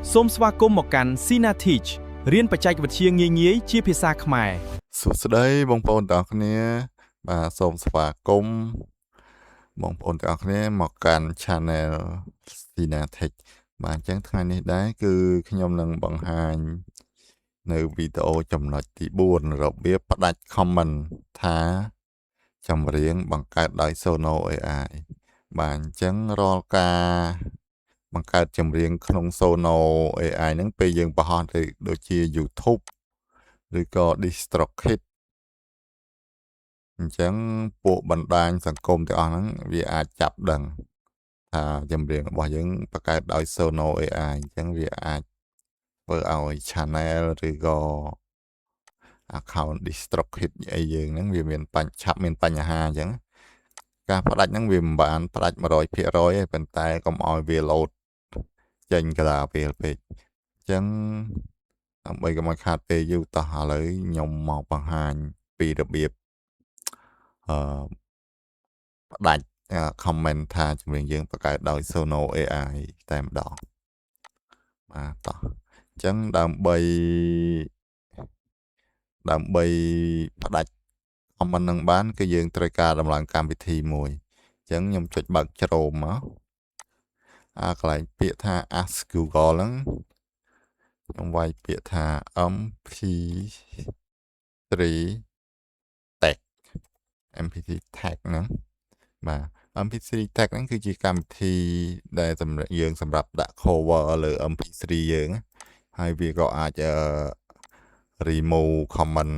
សូមស្វាគមន៍មកកាន់ Sina Teach រៀនបច្ចេកវិទ្យាងាយៗជាភាសាខ្មែរសួស្តីបងប្អូនទាំងអស់គ្នាបាទសូមស្វាគមន៍បងប្អូនទាំងអស់គ្នាមកកាន់ Channel Sina Tech បាទអញ្ចឹងថ្ងៃនេះដែរគឺខ្ញុំនឹងបង្ហាញនៅវីដេអូចំណុចទី4របៀបផ្ដាច់ comment ថាចម្រៀងបង្កើតដោយ Sono AI បាទអញ្ចឹងរាល់ការបង្កើតចម្រៀងក្នុង Sono AI ហ្នឹងពេលយើងបង្ហោះទៅដូចជា YouTube ឬក៏ DistroKid អញ្ចឹងពួកបណ្ដាញសង្គមទាំងអស់ហ្នឹងវាអាចចាប់ដឹងថាចម្រៀងរបស់យើងបង្កើតដោយ Sono AI អញ្ចឹងវាអាចធ្វើឲ្យ channel ឬក៏ account DistroKid អីយើងហ្នឹងវាមានមានបញ្ហាអញ្ចឹងការផ្ដាច់ហ្នឹងវាមិនបានផ្ដាច់ 100% ទេប៉ុន្តែកុំឲ្យវា load ចេញកណ្ដាលពេលពេកអញ្ចឹងដើម្បីកុំឲ្យខាតពេលយូរតោះឥឡូវខ្ញុំមកបង្ហាញពីរបៀបផ្ដាច់ comment ថាចម្រៀងយើងបង្កើតដោយ Sono AI តែម្ដងបាទតោះអញ្ចឹងដើម្បីផ្ដាច់ comment នឹងបានគឺយើងត្រូវការដំឡើងកម្មវិធីមួយអញ្ចឹងខ្ញុំចុចបើក Chrome មកកន្លែងពាក្យថា Ask Google ហ្នឹងខ្ញុំវាយពាក្យថា MP3 Tag MP3 Tag ហ្នឹងបាទ MP3 Tag ហ្នឹងគឺជាកម្មវិធីដែលសម្រាប់ដាក់ cover លើ MP3 យើងហើយវាក៏អាចremove comment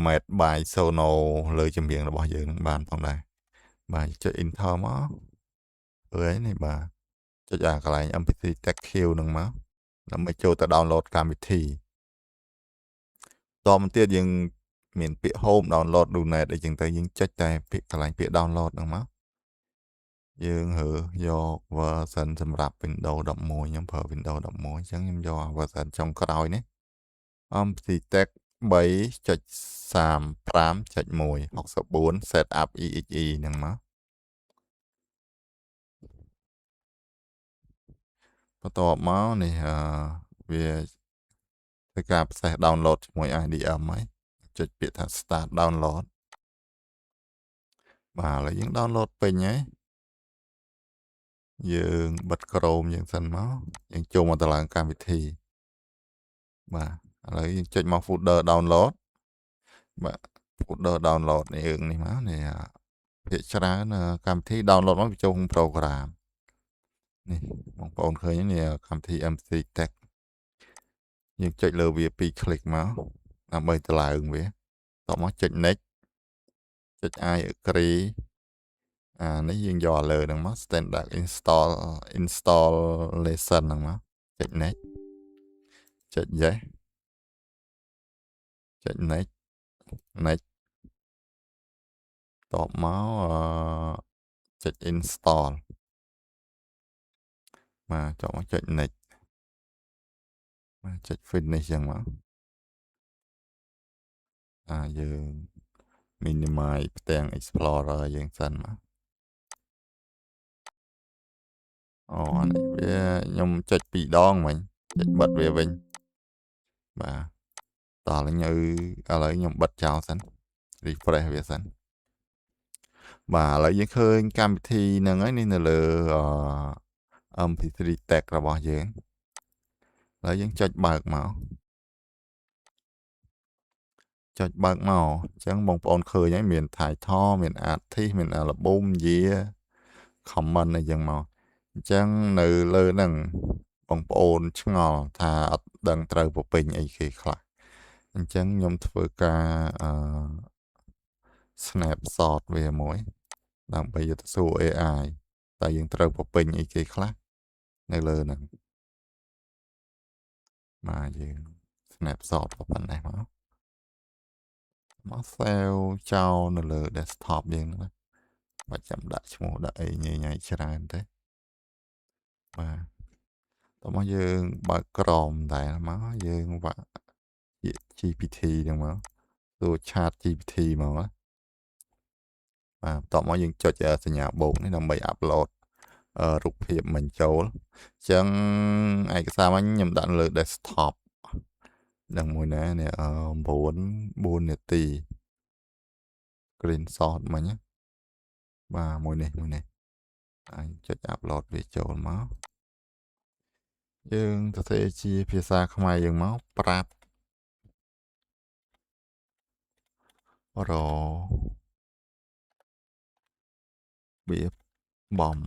made by Sono លើចម្រៀងរបស់យើងបានផងដែរបាទចុច enter មកឃើញនេះបាទចុចកន្លែង MP3 Tag Queue ហ្នឹងមកដើម្បីចូលទៅ download កម្មវិធីតមកទៀតយើងមានពាក្យ home download donate អីចឹងទៅយើងចុចតែពាក្យកន្លែងពាក្យ download ហ្នឹងមកយើងរើសយក version សម្រាប់ Windows 11ខ្ញុំប្រើ Windows 11អញ្ចឹងខ្ញុំយក version ចុងក្រោយនេះ MP3 3.35.1 setup exe ហ្នឹងមកបន្ទាប់មកនេះវាធ្វើការ process download ជាមួយ IDM ហើយចុចពាក្យថា start download បាទឥឡូវយើង download ពេញហើយយើងបិទ Chrome យើងសិនមកយើងចូលមកតម្លើងកម្មវិធីបាទឥឡូវយើងចុចមក folder download បាទ folder download នេះយើងនេះមកនេះភាគច្រើនកម្មវិធី download មកវាចូលក្នុង program នេះបងប្អូនឃើញនេះកម្មវិធី MP3 Tag យើងចុចលើវា2 click មកដើម្បីតម្លើងវាតមកចុច next ចុច I agree នេះយើងយកលើហ្នឹងមក standard installation ហ្នឹងមកចុច next ចុច yes ចុច next តបមកចុច install បាទចុចមកចុច next បាទចុច finish ចឹងមកយើង minimize ផ្ទាំង explorer យើងសិនមកនេះវាខ្ញុំចុច2 ដងមិញចុចបិទវាវិញបាទតោះឥឡូវខ្ញុំបិទចោលសិន refresh វាសិនបាទឥឡូវយើងឃើញកម្មវិធីហ្នឹងហើយនេះនៅលើ MP3 tag របស់យើងឥឡូវយើងចុចបើកមកអញ្ចឹងបងប្អូនឃើញហើយមាន title មាន artist មាន album year comment អីចឹងមកអញ្ចឹងនៅលើហ្នឹងបងប្អូនឆ្ងល់ថាអត់ដឹងត្រូវពពេញអីគេខ្លះអញ្ចឹងខ្ញុំធ្វើការ snapshot វាមួយដើម្បីយកទៅសួរ AI តើយើងត្រូវពពេញអីគេខ្លះនៅលើហ្នឹងបាទយើង snapshot ប៉ុណ្ណេះមក save ចោលនៅលើ desktop យើងហ្នឹងបាច់ចាំដាក់ឈ្មោះដាក់អីញ៉ៃច្រើនទេបាទតោះមកយើងបើកក្រមដែរមកយើងវាក់ GPT ហ្នឹងមកសួរ chat GPT មកបាទបន្ទាប់មកយើងចុចសញ្ញាបូកនេះដើម្បី upload រូបភាពមិនចូលចឹងឯកសារមិញខ្ញុំដាក់លើ desktop នឹងមួយណានេះ9 នាទី screenshot មិញណាបាទមួយនេះហើយចុច upload វាចូលមកយើងសរសេរជាភាសាខ្មែរយើងមកប្រាប់របៀបបំ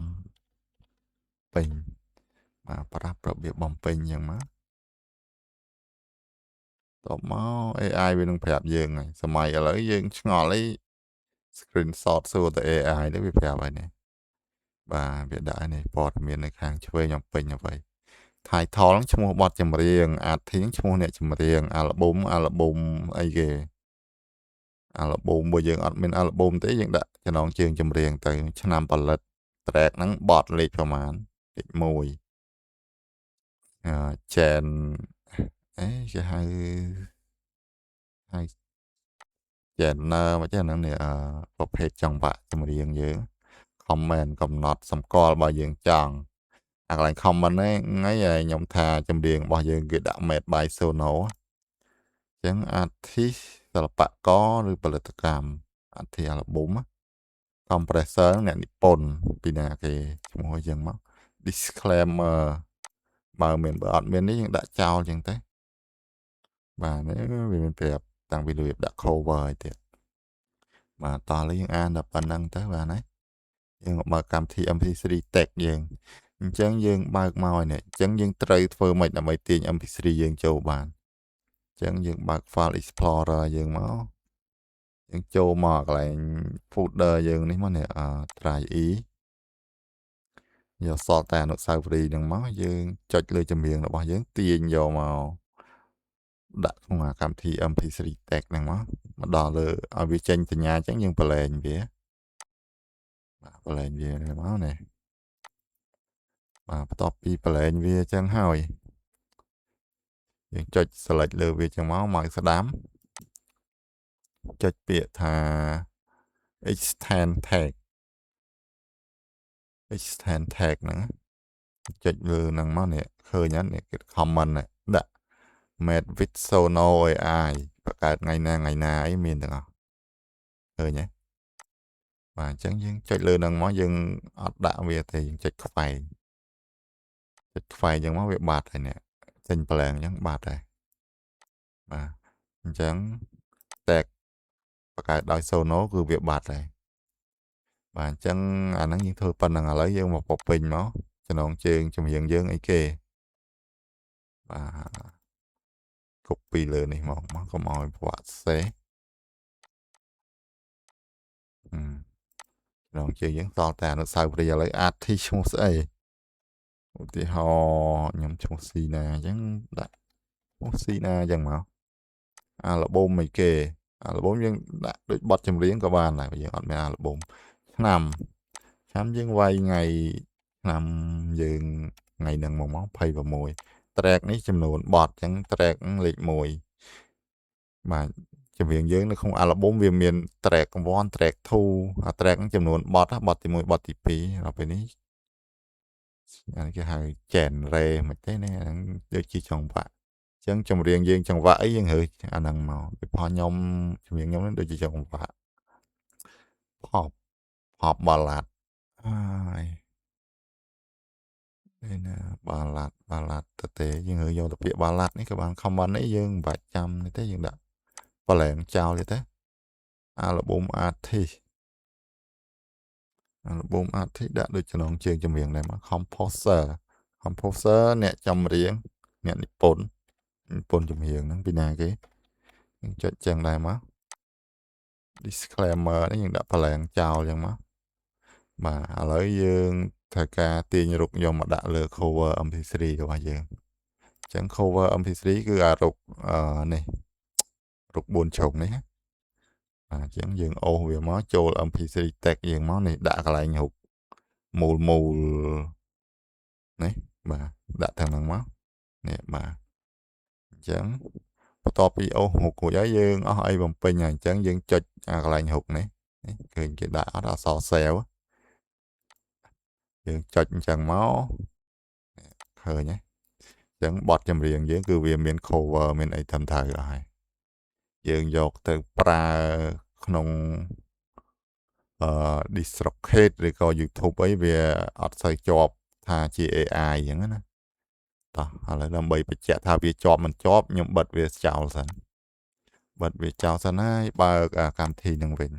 ពេញបាទប្រាប់របៀបបំពេញយ៉ាងមកតបមក AI វានឹងប្រាប់យើងហើយសម័យឥឡូវយើងឆ្ងល់អី screenshot សួរទៅ AI ទៅវាប្រាប់ហើយនេះបាទវាដាក់ហើយនេះព័ត៌មាននៅខាងឆ្វេងបំពេញអ្វី title ឈ្មោះបទចម្រៀង artist ឈ្មោះអ្នកចម្រៀង album អីគេalbum បើយើងអត់មាន album ទេយើងដាក់ចំណងជើងចម្រៀងទៅឆ្នាំផលិត track ហ្នឹងបទលេខប្រមាណលេខ1gen អេគេហៅ genre មកចេះហ្នឹងនេះប្រភេទចង្វាក់ចម្រៀងយើង comment កំណត់សម្គាល់បើយើងចង់អាកន្លែង comment ហ្នឹងថ្ងៃខ្ញុំថាចម្រៀងរបស់យើងគេដាក់ made by Sono អញ្ចឹង artist សិល្បករឬផលិតកម្ម artist album compressor អ្នកនិពន្ធពីណាគេឈ្មោះអញ្ចឹងមក disclaimer បើអត់មាននេះយើងដាក់ចោលអញ្ចឹងទៅបាទនេះវាមានប្រាប់តាំងពីរបៀបដាក់ cover ឲ្យទៀតបាទតោះឥឡូវយើងអានដល់ប៉ុណ្្នឹងទៅបាទណាយើងបើកកម្មវិធី MP3 tag យើងអញ្ចឹងយើងបើកមកហើយនេះអញ្ចឹងយើងត្រូវធ្វើម៉េចដើម្បីទាញ MP3 យើងចូលបានអញ្ចឹងយើងបើក file explorer យើងមកយើងចូលមកកន្លែង folder យើងនេះមកនេះdrive e យកសល់តែអនុស្សាវរីយ៍ហ្នឹងមកយើងចុចលើចម្រៀងរបស់យើងទាញយកមកដាក់ក្នុងកម្មវិធី MP3 tag ហ្នឹងមកដល់លើឲ្យវាចេញសញ្ញាអញ្ចឹងយើងបលែងវាបាទបលែងវាមកនេះបាទបន្ទាប់ពីបលែងវាអញ្ចឹងហើយយើងចុច select លើវាអញ្ចឹងមកមកស្ដាំចុចពាក្យថា extend tag ហ្នឹងចុចលើហ្នឹងមកនេះឃើញហ្នឹងនេះគេ comment ដាក់ made with Sono AI បង្កើតថ្ងៃណាអីមានទាំងអស់ឃើញទេបាទអញ្ចឹងយើងចុចលើហ្នឹងមកយើងអត់ដាក់វាទេយើងចុចខ្វែងអញ្ចឹងមកវាបាត់ហើយនេះចេញប្លែងអញ្ចឹងបាត់ហើយបាទអញ្ចឹង tag បង្កើតដោយ Sono គឺវាបាត់ហើយបាទអញ្ចឹងអាហ្នឹងយើងធ្វើប៉ុណ្្នឹងឥឡូវយើងមកពពេញមកចំណងជើងចម្រៀងយើងអីគេបាទ copy លើនេះមកកុំឲ្យប្រវត្តិសេចំណងជើងយើងសល់តែអនុស្សាវរីយ៍ឥឡូវអាចទីឈ្មោះស្អីឧទាហរណ៍ខ្ញុំឈ្មោះស៊ីណាអញ្ចឹងដាក់ឈ្មោះស៊ីណាអញ្ចឹងមកអាល់ប៊ុមអីគេអាល់ប៊ុមយើងដាក់ដូចបទចម្រៀងក៏បានដែរយើងអត់មានអាល់ប៊ុមឆ្នាំយើងវាយថ្ងៃឆ្នាំយើងថ្ងៃហ្នឹងមក26 track នេះចំនួនបទអញ្ចឹង track លេខ1បាទចម្រៀងយើងនៅក្នុងអាល់ប៊ុមវាមាន track 1 track 2អា track ហ្នឹងចំនួនបទបទទី1បទទី2ដល់ពេលនេះអានេះគេហៅ genre មិនទេណាហ្នឹងដូចជាចង្វាក់អញ្ចឹងចម្រៀងយើងចង្វាក់អីយើងរើសអាហ្នឹងមកពីផខ្ញុំចម្រៀងខ្ញុំហ្នឹងដូចជាចង្វាក់ pop ballad ហើយនេះណា ballad ទៅទេយើងរើសយកទៅពាក្យ ballad នេះក៏បាន comment នេះយើងមិនបាច់ចាំទេយើងដាក់ប្រឡែងចោលទេ album artist ដាក់ដូចចំណងជើងចម្រៀងដែរមក composer អ្នកចម្រៀងអ្នកនិពន្ធចម្រៀងហ្នឹងពីណាគេយើងចុចចឹងដែរមក disclaimer នេះយើងដាក់ប្រឡែងចោលចឹងមកបាទឥឡូវយើងត្រូវការទាញរូបយកមកដាក់លើ cover MP3 របស់យើងអញ្ចឹង cover MP3 គឺអារូបនេះរូប4ជ្រុងនេះអញ្ចឹងយើងអូសវាមកចូល MP3 tag យើងមកនេះដាក់កន្លែងរូបមូលនេះបាទដាក់ទាំងហ្នឹងមកនេះបាទអញ្ចឹងបន្ទាប់ពីអូសរូបរួចហើយយើងអស់អីបំពេញហើយអញ្ចឹងយើងចុចអាកន្លែងរូបនេះឃើញគេដាក់អត់អក្សរ save យើងចុចអញ្ចឹងមកឃើញទេអញ្ចឹងបទចម្រៀងយើងគឺវាមាន cover មានអីត្រឹមត្រូវអស់ហើយយើងយកទៅប្រើក្នុងDistroKid ឬក៏ YouTube អីវាអត់សូវជាប់ថាជា AI អញ្ចឹងណាតោះឥឡូវដើម្បីបញ្ជាក់ថាវាជាប់មិនជាប់ខ្ញុំបិទវាចោលសិនបិទវាចោលសិនហើយបើកកម្មវិធីនឹងវិញ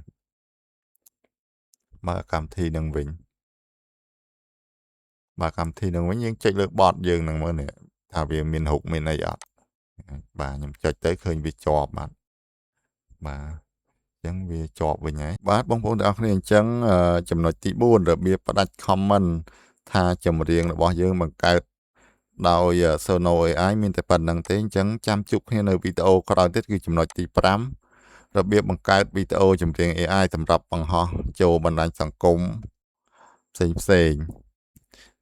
បើកកម្មវិធីនឹងវិញយើងចុចលើបទយើងនឹងមើលនេះថាវាមានរូបមានអីអត់បាទខ្ញុំចុចទៅឃើញវាជាប់បាទអញ្ចឹងវាជាប់វិញហើយបាទបងប្អូនទាំងអស់គ្នាអញ្ចឹងចំណុចទី4របៀបផ្ដាច់ comment ថាចម្រៀងរបស់យើងបង្កើតដោយ Sono AI មានតែប៉ុណ្្នឹងទេអញ្ចឹងចាំជួបគ្នានៅវីដេអូក្រោយទៀតគឺចំណុចទី5របៀបបង្កើតវីដេអូចម្រៀង AI សម្រាប់បង្ហោះចូលបណ្ដាញសង្គមផ្សេង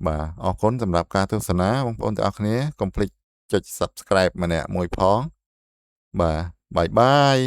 បាទអរគុណសម្រាប់ការទស្សនាបងប្អូនទាំងអស់គ្នាកុំភ្លេចចុច Subscribe ម្នាក់មួយផងបាទបាយបាយ